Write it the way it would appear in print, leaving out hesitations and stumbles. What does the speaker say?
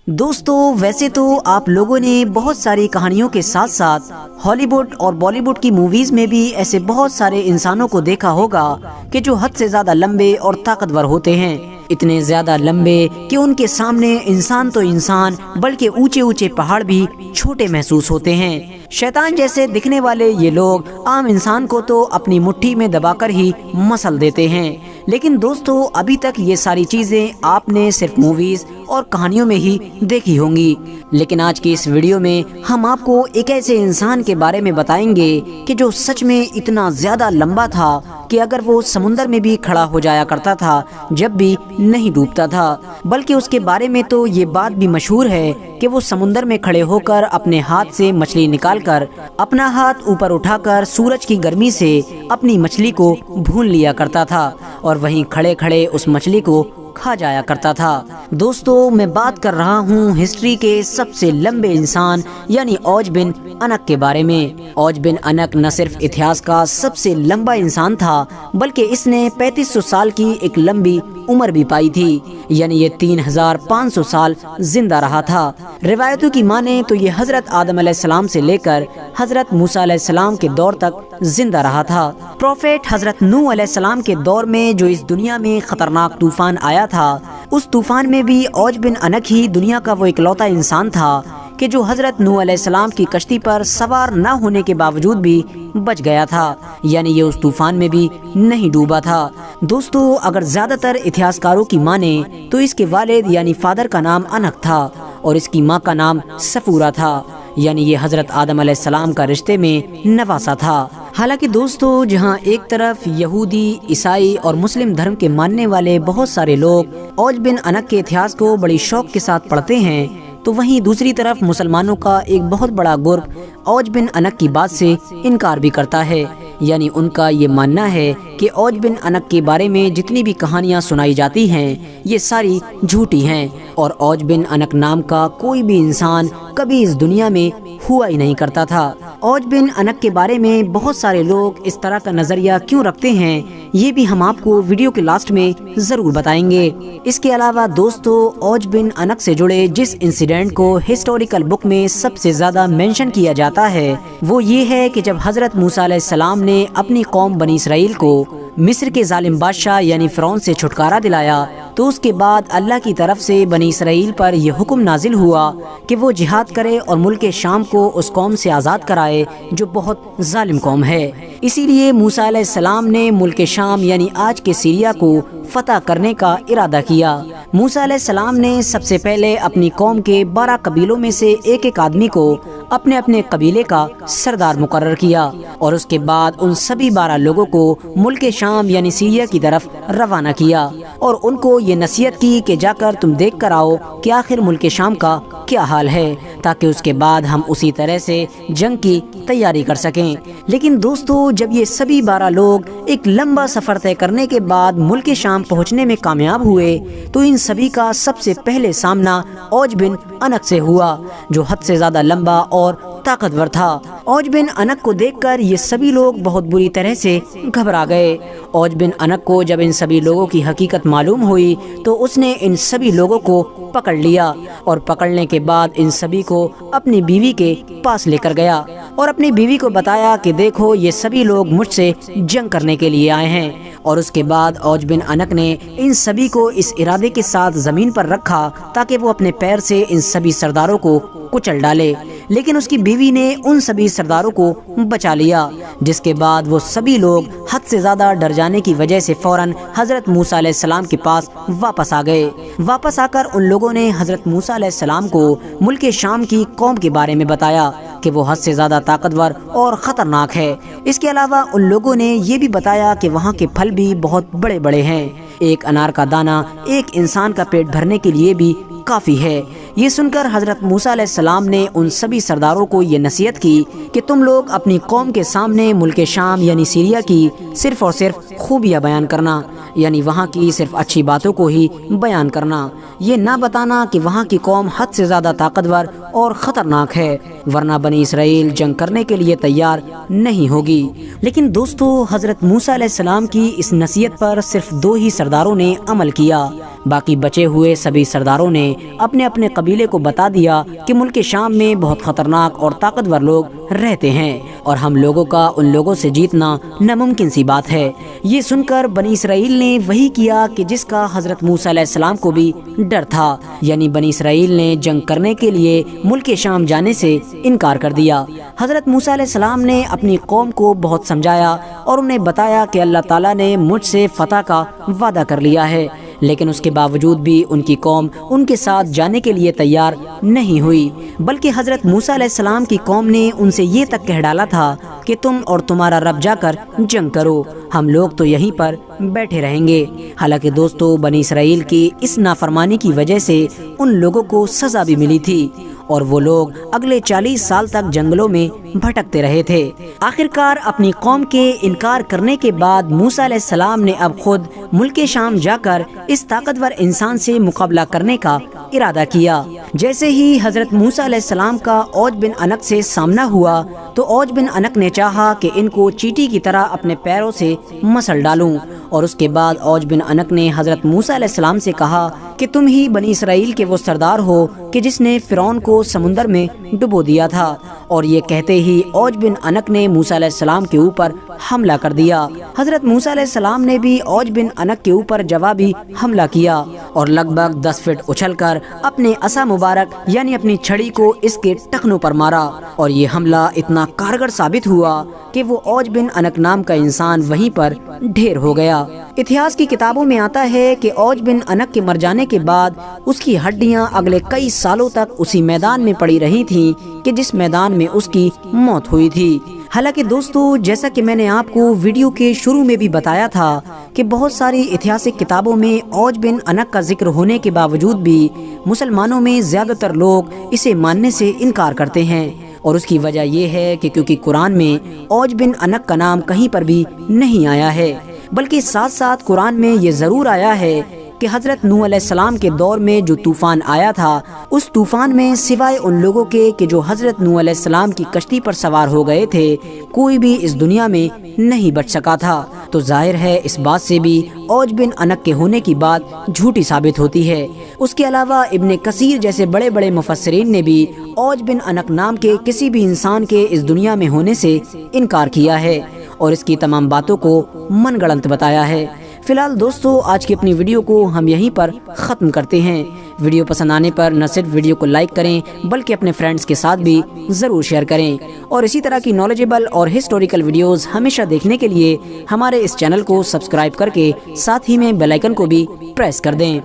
دوستو ویسے تو آپ لوگوں نے بہت ساری کہانیوں کے ساتھ ساتھ ہالی ووڈ اور بالی ووڈ کی موویز میں بھی ایسے بہت سارے انسانوں کو دیکھا ہوگا کہ جو حد سے زیادہ لمبے اور طاقتور ہوتے ہیں، اتنے زیادہ لمبے کہ ان کے سامنے انسان تو انسان بلکہ اونچے اونچے پہاڑ بھی چھوٹے محسوس ہوتے ہیں۔ شیطان جیسے دکھنے والے یہ لوگ عام انسان کو تو اپنی مٹھی میں دبا کر ہی مسل دیتے ہیں، لیکن دوستو ابھی تک یہ ساری چیزیں آپ نے صرف موویز اور کہانیوں میں ہی دیکھی ہوں گی، لیکن آج کی اس ویڈیو میں ہم آپ کو ایک ایسے انسان کے بارے میں بتائیں گے کہ جو سچ میں اتنا زیادہ لمبا تھا کہ اگر وہ سمندر میں بھی کھڑا ہو جایا کرتا تھا جب بھی نہیں ڈوبتا تھا، بلکہ اس کے بارے میں تو یہ بات بھی مشہور ہے کہ وہ سمندر میں کھڑے ہو کر اپنے ہاتھ سے مچھلی نکال کر اپنا ہاتھ اوپر اٹھا کر سورج کی گرمی سے اپنی مچھلی کو بھون لیا کرتا تھا اور وہیں کھڑے کھڑے اس مچھلی کو کھا جایا کرتا تھا۔ دوستو میں بات کر رہا ہوں ہسٹری کے سب سے لمبے انسان یعنی اوج بن انک کے بارے میں۔ اوج بن انک نہ صرف اتہاس کا سب سے لمبا انسان تھا بلکہ اس نے 3500 سال کی ایک لمبی عمر بھی پائی تھی، یعنی یہ 3500 سال زندہ رہا تھا۔ روایتوں کی مانے تو یہ حضرت آدم علیہ السلام سے لے کر حضرت موسیٰ علیہ السلام کے دور تک زندہ رہا تھا۔ پروفیٹ حضرت نوح علیہ السلام کے دور میں جو اس دنیا میں خطرناک طوفان آیا تھا، اس طوفان میں بھی اوج بن انک ہی دنیا کا وہ اکلوتا انسان تھا کہ جو حضرت نوح علیہ السلام کی کشتی پر سوار نہ ہونے کے باوجود بھی بچ گیا تھا، یعنی یہ اس طوفان میں بھی نہیں ڈوبا تھا۔ دوستو اگر زیادہ تر اتہاسکاروں کی مانے تو اس کے والد یعنی فادر کا نام انک تھا اور اس کی ماں کا نام سفورہ تھا، یعنی یہ حضرت آدم علیہ السلام کا رشتے میں نواسا تھا۔ حالانکہ دوستو جہاں ایک طرف یہودی، عیسائی اور مسلم دھرم کے ماننے والے بہت سارے لوگ اوج بن انک کے اتہاس کو بڑی شوق کے ساتھ پڑھتے ہیں، تو وہیں دوسری طرف مسلمانوں کا ایک بہت بڑا گروپ اوج بن انک کی بات سے انکار بھی کرتا ہے، یعنی ان کا یہ ماننا ہے کہ اوج بن انک کے بارے میں جتنی بھی کہانیاں سنائی جاتی ہیں یہ ساری جھوٹی ہیں اور اوج بن انک نام کا کوئی بھی انسان کبھی اس دنیا میں ہوا ہی نہیں کرتا تھا۔ اوج بن انک کے بارے میں بہت سارے لوگ اس طرح کا نظریہ کیوں رکھتے ہیں یہ بھی ہم آپ کو ویڈیو کے لاسٹ میں ضرور بتائیں گے۔ اس کے علاوہ دوستو اوج بن انک سے جڑے جس انسیڈنٹ کو ہسٹوریکل بک میں سب سے زیادہ مینشن کیا جاتا ہے وہ یہ ہے کہ جب حضرت موسیٰ علیہ السلام نے اپنی قوم بنی اسرائیل کو مصر کے ظالم بادشاہ یعنی فرعون سے چھٹکارا دلایا تو اس کے بعد اللہ کی طرف سے بنی اسرائیل پر یہ حکم نازل ہوا کہ وہ جہاد کرے اور ملک شام کو اس قوم سے آزاد کرائے جو بہت ظالم قوم ہے۔ اسی لیے موسیٰ علیہ السلام نے ملک شام یعنی آج کے سیریا کو فتح کرنے کا ارادہ کیا۔ موسیٰ علیہ السلام نے سب سے پہلے اپنی قوم کے 12 قبیلوں میں سے ایک ایک آدمی کو اپنے اپنے قبیلے کا سردار مقرر کیا اور اس کے بعد ان سبھی 12 لوگوں کو ملک شام یعنی سیریا کی طرف روانہ کیا اور ان کو یہ نصیحت کی کہ جا کر تم دیکھ کر آؤ کہ آخر ملک شام کا کیا حال ہے، تاکہ اس کے بعد ہم اسی طرح سے جنگ کی تیاری کر سکیں۔ لیکن دوستو جب یہ سبھی 12 لوگ ایک لمبا سفر طے کرنے کے بعد ملک شام پہنچنے میں کامیاب ہوئے تو ان سبھی کا سب سے پہلے سامنا اوج بن انک سے ہوا جو حد سے زیادہ لمبا اور طاقتور تھا۔ اوج بن انک کو دیکھ کر یہ سبھی لوگ بہت بری طرح سے گھبرا گئے۔ اوج بن انک کو جب ان سبھی لوگوں کی حقیقت معلوم ہوئی تو اس نے ان سبھی لوگوں کو پکڑ لیا اور پکڑنے کے بعد ان سبھی کو اپنی بیوی کے پاس لے کر گیا اور اپنی بیوی کو بتایا کہ دیکھو یہ سبھی لوگ مجھ سے جنگ کرنے کے لیے آئے ہیں، اور اس کے بعد اوج بن انک نے ان سبھی کو اس ارادے کے ساتھ زمین پر رکھا تاکہ وہ اپنے پیر سے ان سبھی سرداروں کو کچل ڈالے، لیکن اس کی بیوی نے ان سبھی سرداروں کو بچا لیا، جس کے بعد وہ سبھی لوگ حد سے زیادہ ڈر جانے کی وجہ سے فوراً حضرت موسیٰ علیہ السلام کے پاس واپس آ گئے۔ واپس آ کر ان لوگوں نے حضرت موسیٰ علیہ السلام کو ملک شام کی قوم کے بارے میں بتایا کہ وہ حد سے زیادہ طاقتور اور خطرناک ہے۔ اس کے علاوہ ان لوگوں نے یہ بھی بتایا کہ وہاں کے پھل بھی بہت بڑے بڑے ہیں، ایک انار کا دانہ ایک انسان کا پیٹ بھرنے کے لیے بھی کافی ہے۔ یہ سن کر حضرت موسیٰ علیہ السلام نے ان سبھی سرداروں کو یہ نصیحت کی کہ تم لوگ اپنی قوم کے سامنے ملک شام یعنی سیریا کی صرف اور صرف خوبیاں بیان کرنا، یعنی وہاں کی صرف اچھی باتوں کو ہی بیان کرنا، یہ نہ بتانا کہ وہاں کی قوم حد سے زیادہ طاقتور اور خطرناک ہے، ورنہ بنی اسرائیل جنگ کرنے کے لیے تیار نہیں ہوگی۔ لیکن دوستو، حضرت موسیٰ علیہ السلام کی اس نصیحت پر صرف 2 ہی سرداروں نے عمل کیا، باقی بچے ہوئے سبھی سرداروں نے اپنے اپنے قبیلے کو بتا دیا کہ ملک شام میں بہت خطرناک اور طاقتور لوگ رہتے ہیں اور ہم لوگوں کا ان لوگوں سے جیتنا ناممکن سی بات ہے۔ یہ سن کر بنی اسرائیل نے وہی کیا کہ جس کا حضرت موسیٰ علیہ السلام کو بھی ڈر تھا، یعنی بنی اسرائیل نے جنگ کرنے کے لیے ملک شام جانے سے انکار کر دیا۔ حضرت موسیٰ علیہ السلام نے اپنی قوم کو بہت سمجھایا اور انہیں بتایا کہ اللہ تعالیٰ نے مجھ سے فتح کا وعدہ کر لیا ہے، لیکن اس کے باوجود بھی ان کی قوم ان کے ساتھ جانے کے لیے تیار نہیں ہوئی، بلکہ حضرت موسیٰ علیہ السلام کی قوم نے ان سے یہ تک کہہ ڈالا تھا کہ تم اور تمہارا رب جا کر جنگ کرو، ہم لوگ تو یہیں پر بیٹھے رہیں گے۔ حالانکہ دوستو، بنی اسرائیل کی اس نافرمانی کی وجہ سے ان لوگوں کو سزا بھی ملی تھی اور وہ لوگ اگلے 40 سال تک جنگلوں میں بھٹکتے رہے تھے۔ آخرکار اپنی قوم کے انکار کرنے کے بعد موسیٰ علیہ السلام نے اب خود ملک شام جا کر اس طاقتور انسان سے مقابلہ کرنے کا ارادہ کیا۔ جیسے ہی حضرت موسیٰ علیہ السلام کا اوج بن عنق سے سامنا ہوا تو اوج بن عنق نے چاہا کہ ان کو چیٹی کی طرح اپنے پیروں سے مسل ڈالوں، اور اس کے بعد اوج بن عنق نے حضرت موسیٰ علیہ السلام سے کہا کہ تم ہی بنی اسرائیل کے وہ سردار ہو کہ جس نے فرعون کو سمندر میں ڈبو دیا تھا، اور یہ کہتے ہی اوج بن عنق نے موسیٰ علیہ السلام کے اوپر حملہ کر دیا۔ حضرت موسیٰ علیہ السلام نے بھی اوج بن عنق کے اوپر جوابی حملہ کیا اور لگ بھگ 10 فٹ اچھل کر اپنے عصا مبارک یعنی اپنی چھڑی کو اس کے ٹخنوں پر مارا، اور یہ حملہ اتنا کارگر ثابت ہوا کہ وہ اوج بن عنق نام کا انسان وہیں پر ڈھیر ہو گیا۔ اتہاس کی کتابوں میں آتا ہے کہ اوج بن عنق کے مر جانے کے بعد اس کی ہڈیاں اگلے کئی سالوں تک اسی میدان میں پڑی رہی تھیں کہ جس میدان میں اس کی موت ہوئی تھی۔ حالانکہ دوستو، جیسا کہ میں نے آپ کو ویڈیو کے شروع میں بھی بتایا تھا کہ بہت ساری اتہاسک کتابوں میں اوج بن عنق کا ذکر ہونے کے باوجود بھی مسلمانوں میں زیادہ تر لوگ اسے ماننے سے انکار کرتے ہیں، اور اس کی وجہ یہ ہے کہ کیونکہ قرآن میں اوج بن عنق کا نام کہیں پر بھی نہیں آیا ہے، بلکہ ساتھ ساتھ قرآن میں یہ ضرور آیا ہے کہ حضرت نوح علیہ السلام کے دور میں جو طوفان آیا تھا، اس طوفان میں سوائے ان لوگوں کے کہ جو حضرت نوح علیہ السلام کی کشتی پر سوار ہو گئے تھے، کوئی بھی اس دنیا میں نہیں بچ سکا تھا۔ تو ظاہر ہے اس بات سے بھی اوج بن عنق کے ہونے کی بات جھوٹی ثابت ہوتی ہے۔ اس کے علاوہ ابن کثیر جیسے بڑے بڑے مفسرین نے بھی اوج بن عنق نام کے کسی بھی انسان کے اس دنیا میں ہونے سے انکار کیا ہے اور اس کی تمام باتوں کو من گڑنت بتایا ہے۔ فی الحال دوستو، آج کی اپنی ویڈیو کو ہم یہیں پر ختم کرتے ہیں۔ ویڈیو پسند آنے پر نہ صرف ویڈیو کو لائک کریں بلکہ اپنے فرینڈز کے ساتھ بھی ضرور شیئر کریں، اور اسی طرح کی نالجیبل اور ہسٹوریکل ویڈیوز ہمیشہ دیکھنے کے لیے ہمارے اس چینل کو سبسکرائب کر کے ساتھ ہی میں بیل آئیکن کو بھی پریس کر دیں۔